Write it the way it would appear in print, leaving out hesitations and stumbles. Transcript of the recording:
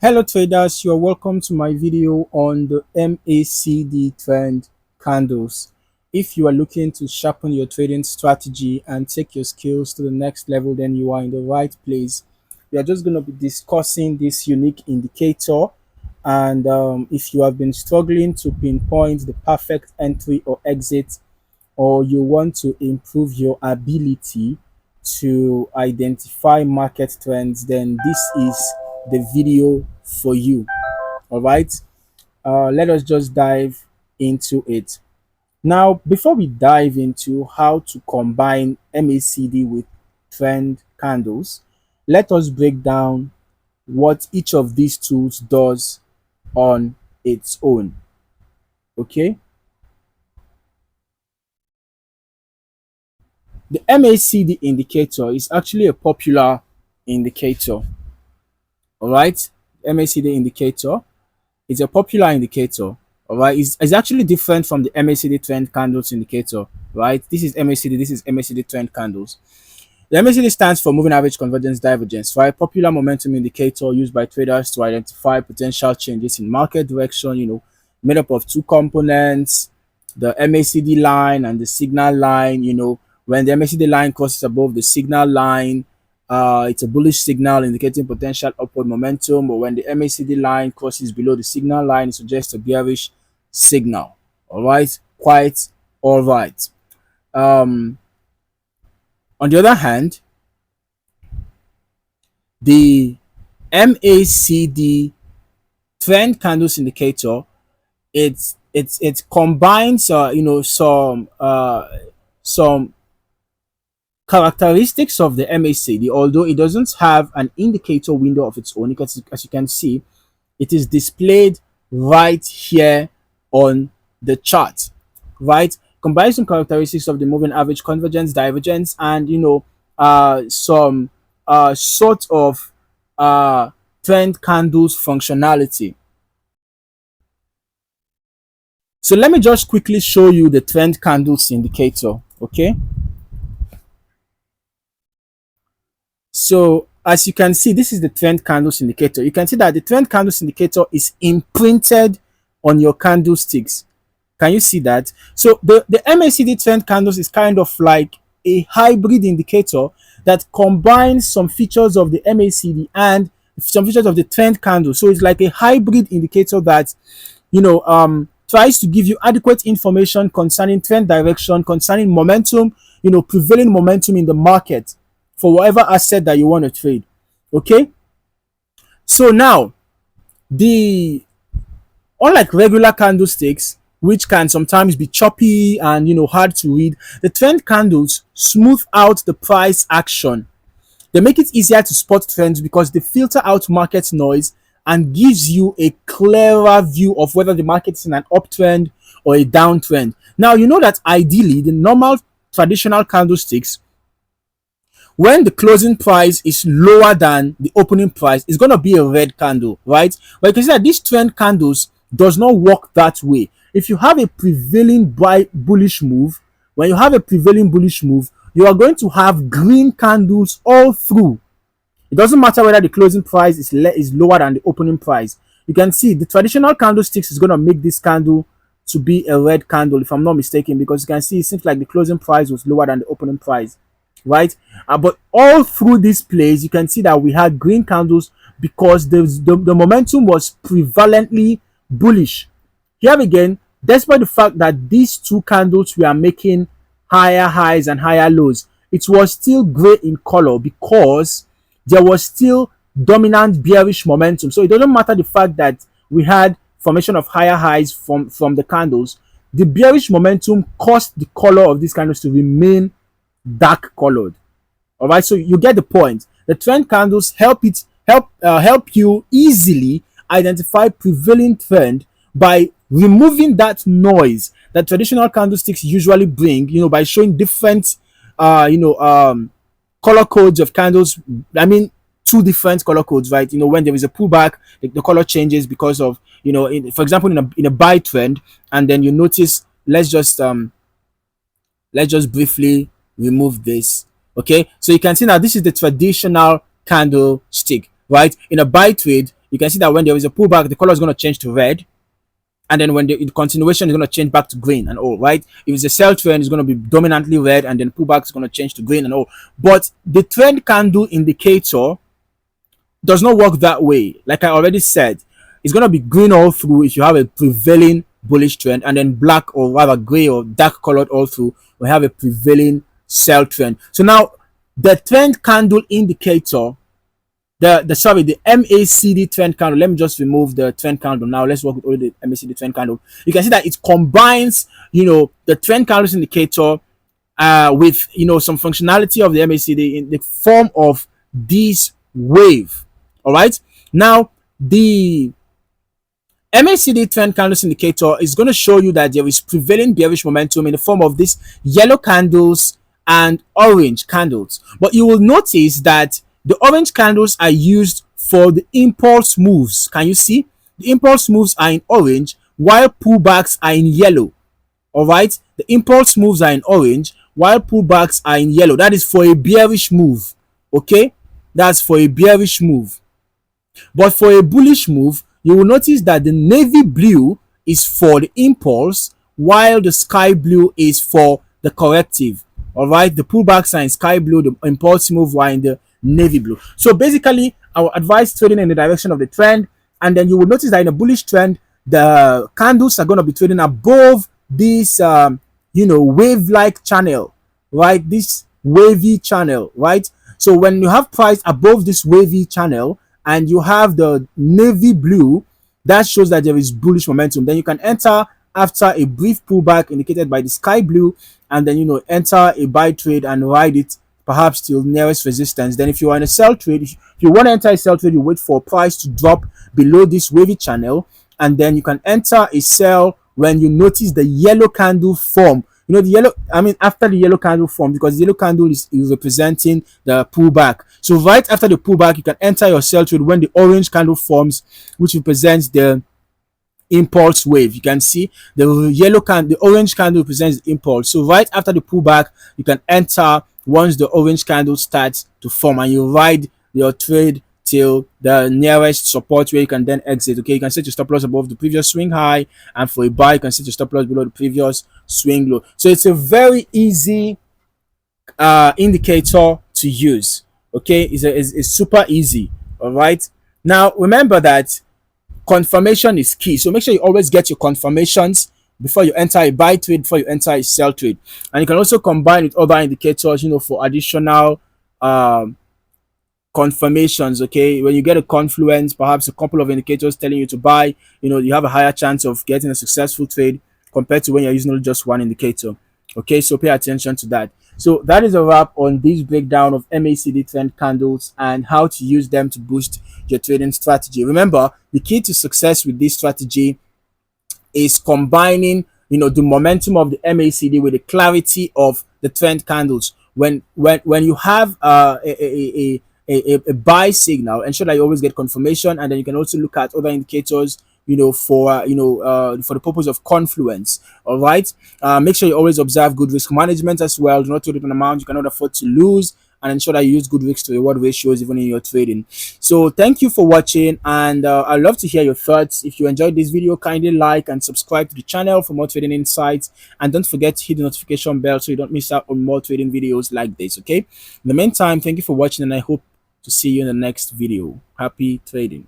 Hello traders, you're welcome to my video on the MACD trend candles. If you are looking to sharpen your trading strategy and take your skills to the next level, then you are in the right place. We are just going to be discussing this unique indicator, and if you have been struggling to pinpoint the perfect entry or exit, or you want to improve your ability to identify market trends, then this is the video for you. All right, let us just dive into it. Now, before we dive into how to combine MACD with trend candles, let us break down what each of these tools does on its own. Okay, the MACD indicator is actually a popular indicator. All right, MACD indicator is a popular indicator. All right, it's actually different from the MACD trend candles indicator. Right, this is MACD, this is MACD trend candles. The MACD stands for moving average convergence divergence, right? Popular momentum indicator used by traders to identify potential changes in market direction, made up of two components, the MACD line and the signal line. When the MACD line crosses above the signal line, it's a bullish signal indicating potential upward momentum, but when the MACD line crosses below the signal line, it suggests a bearish signal. All right, quite all right. Um, on the other hand, the MACD trend candles indicator, it combines some characteristics of the MACD, although it doesn't have an indicator window of its own. Because as you can see, it is displayed right here on the chart, right? Combines some characteristics of the moving average convergence, divergence, and some sort of trend candles functionality. So let me just quickly show you the trend candles indicator. Okay, so as you can see, this is the trend candles indicator. You can see that the trend candles indicator is imprinted on your candlesticks. Can you see that? So the MACD trend candles is kind of like a hybrid indicator that combines some features of the MACD and some features of the trend candle. So it's like a hybrid indicator that tries to give you adequate information concerning trend direction, concerning momentum, prevailing momentum in the market for whatever asset that you want to trade. Okay, so now, the unlike regular candlesticks, which can sometimes be choppy and hard to read, the trend candles smooth out the price action. They make it easier to spot trends because they filter out market noise and gives you a clearer view of whether the market is in an uptrend or a downtrend. Now, you know that ideally the normal traditional candlesticks, when the closing price is lower than the opening price, it's going to be a red candle, right? But you can see that these trend candles does not work that way. If you have a prevailing bullish move, when you have a prevailing bullish move, you are going to have green candles all through. It doesn't matter whether the closing price is lower than the opening price. You can see the traditional candlesticks is going to make this candle to be a red candle, if I'm not mistaken, because you can see it seems like the closing price was lower than the opening price, right? But all through this place, you can see that we had green candles because the momentum was prevalently bullish. Here again, despite the fact that these two candles were making higher highs and higher lows, it was still gray in color because there was still dominant bearish momentum. So it doesn't matter the fact that we had formation of higher highs from the candles. The bearish momentum caused the color of these candles to remain dark colored. All right, so you get the point. The trend candles help you easily identify prevailing trend by removing that noise that traditional candlesticks usually bring, by showing different color codes of candles. I mean, two different color codes, right? When there is a pullback, the color changes because of, for example, in a buy trend, and then you notice, let's just briefly remove this. Okay, so you can see now this is the traditional candlestick, right? In a buy trade, you can see that when there is a pullback, the color is going to change to red, and then when the continuation is going to change back to green and all, right? If it's a sell trend, it's going to be dominantly red, and then pullback is going to change to green and all. But the trend candle indicator does not work that way. Like I already said, it's going to be green all through if you have a prevailing bullish trend, and then black or rather gray or dark colored all through we have a prevailing sell trend. So now the trend candle indicator, the MACD trend candle. Let me just remove the trend candle now. Let's work with only the MACD trend candle. You can see that it combines, the trend candles indicator with some functionality of the MACD in the form of this wave. All right. Now the MACD trend candles indicator is going to show you that there is prevailing bearish momentum in the form of these yellow candles and orange candles. But you will notice that the orange candles are used for the impulse moves. Can you see? The impulse moves are in orange while pullbacks are in yellow. All right. The impulse moves are in orange while pullbacks are in yellow. That is for a bearish move. Okay. That's for a bearish move. But for a bullish move, you will notice that the navy blue is for the impulse while the sky blue is for the corrective. All right. The pullbacks are in sky blue, the impulse move are in the navy blue. So basically, I will advise trading in the direction of the trend, and then you will notice that in a bullish trend, the candles are going to be trading above this wave-like channel, right? This wavy channel, right? So when you have price above this wavy channel and you have the navy blue, that shows that there is bullish momentum. Then you can enter after a brief pullback indicated by the sky blue, and then enter a buy trade and ride it perhaps till nearest resistance. Then if you are in a sell trade, if you want to enter a sell trade, you wait for price to drop below this wavy channel, and then you can enter a sell when you notice the yellow candle form. The yellow, after the yellow candle form, because the yellow candle is representing the pullback. So right after the pullback, you can enter your sell trade when the orange candle forms, which represents the impulse wave. You can see the orange candle represents the impulse. So right after the pullback, you can enter once the orange candle starts to form, and you ride your trade till the nearest support where you can then exit. Okay, you can set your stop loss above the previous swing high, and for a buy you can set your stop loss below the previous swing low. So it's a very easy indicator to use. Okay, it's super easy. All right, now remember that confirmation is key, so make sure you always get your confirmations before you enter a buy trade, before you enter a sell trade. And you can also combine with other indicators, for additional confirmations. Okay, when you get a confluence, perhaps a couple of indicators telling you to buy, you have a higher chance of getting a successful trade compared to when you're using only just one indicator. Okay, so pay attention to that. So that is a wrap on this breakdown of MACD trend candles and how to use them to boost your trading strategy. Remember, the key to success with this strategy is combining the momentum of the MACD with the clarity of the trend candles. When you have a buy signal, ensure that you always get confirmation, and then you can also look at other indicators for the purpose of confluence. All right, make sure you always observe good risk management as well. Do not trade an amount you cannot afford to lose, and ensure that you use good risk to reward ratios even in your trading. So thank you for watching, and I'd love to hear your thoughts. If you enjoyed this video, kindly like and subscribe to the channel for more trading insights, and don't forget to hit the notification bell so you don't miss out on more trading videos like this. Okay, in the meantime, thank you for watching, and I hope to see you in the next video. Happy trading.